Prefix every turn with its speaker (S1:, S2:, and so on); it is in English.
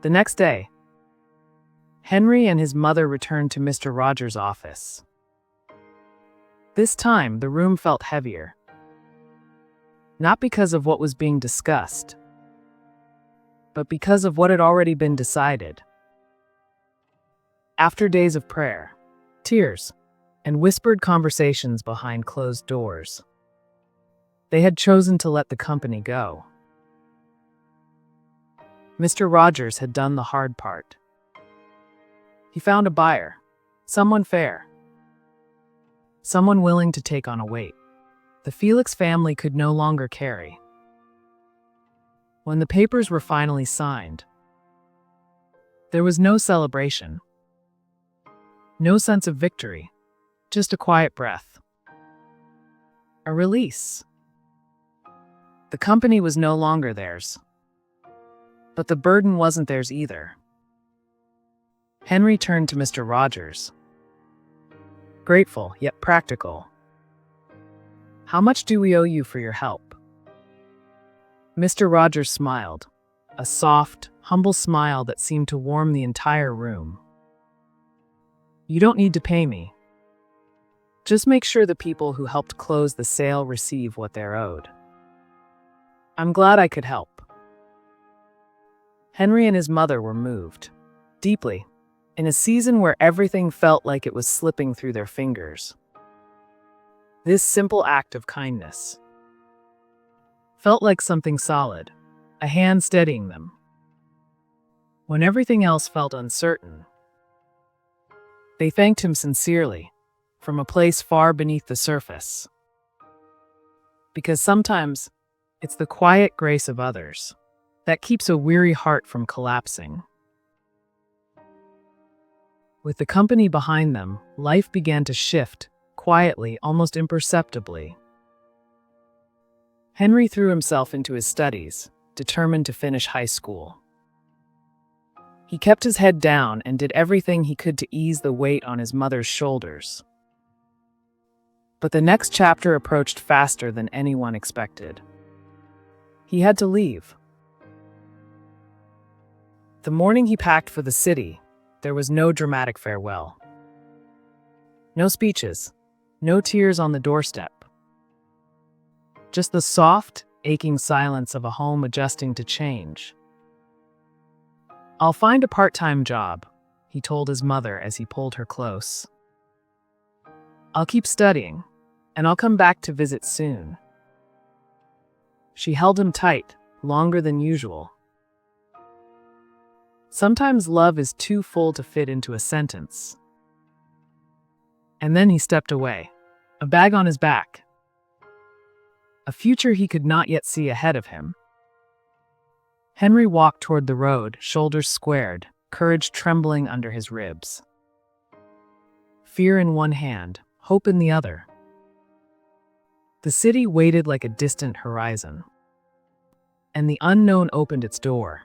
S1: The next day, Henry and his mother returned to Mr. Rogers' office. This time, the room felt heavier. Not because of what was being discussed, but because of what had already been decided. After days of prayer, tears, and whispered conversations behind closed doors, they had chosen to let the company go. Mr. Rogers had done the hard part. He found a buyer, someone fair, someone willing to take on a weight the Felix family could no longer carry. When the papers were finally signed, there was no celebration, no sense of victory, just a quiet breath. A release. The company was no longer theirs, but the burden wasn't theirs either. Henry turned to Mr. Rogers, grateful yet practical. "How much do we owe you for your help?" Mr. Rogers smiled, a soft, humble smile that seemed to warm the entire room. "You don't need to pay me. Just make sure the people who helped close the sale receive what they're owed." "I'm glad I could help." Henry and his mother were moved, deeply, in a season where everything felt like it was slipping through their fingers. This simple act of kindness felt like something solid, a hand steadying them. When everything else felt uncertain, they thanked him sincerely, from a place far beneath the surface. Because sometimes it's the quiet grace of others that keeps a weary heart from collapsing. With the company behind them, life began to shift, quietly, almost imperceptibly. Henry threw himself into his studies, determined to finish high school. He kept his head down and did everything he could to ease the weight on his mother's shoulders. But the next chapter approached faster than anyone expected. He had to leave. The morning he packed for the city, there was no dramatic farewell. No speeches, no tears on the doorstep. Just the soft, aching silence of a home adjusting to change. "I'll find a part-time job," he told his mother as he pulled her close. "I'll keep studying, and I'll come back to visit soon." She held him tight, longer than usual. Sometimes love is too full to fit into a sentence. And then he stepped away, a bag on his back. A future he could not yet see ahead of him. Henry walked toward the road, shoulders squared, courage trembling under his ribs. Fear in one hand, hope in the other. The city waited like a distant horizon. And the unknown opened its door,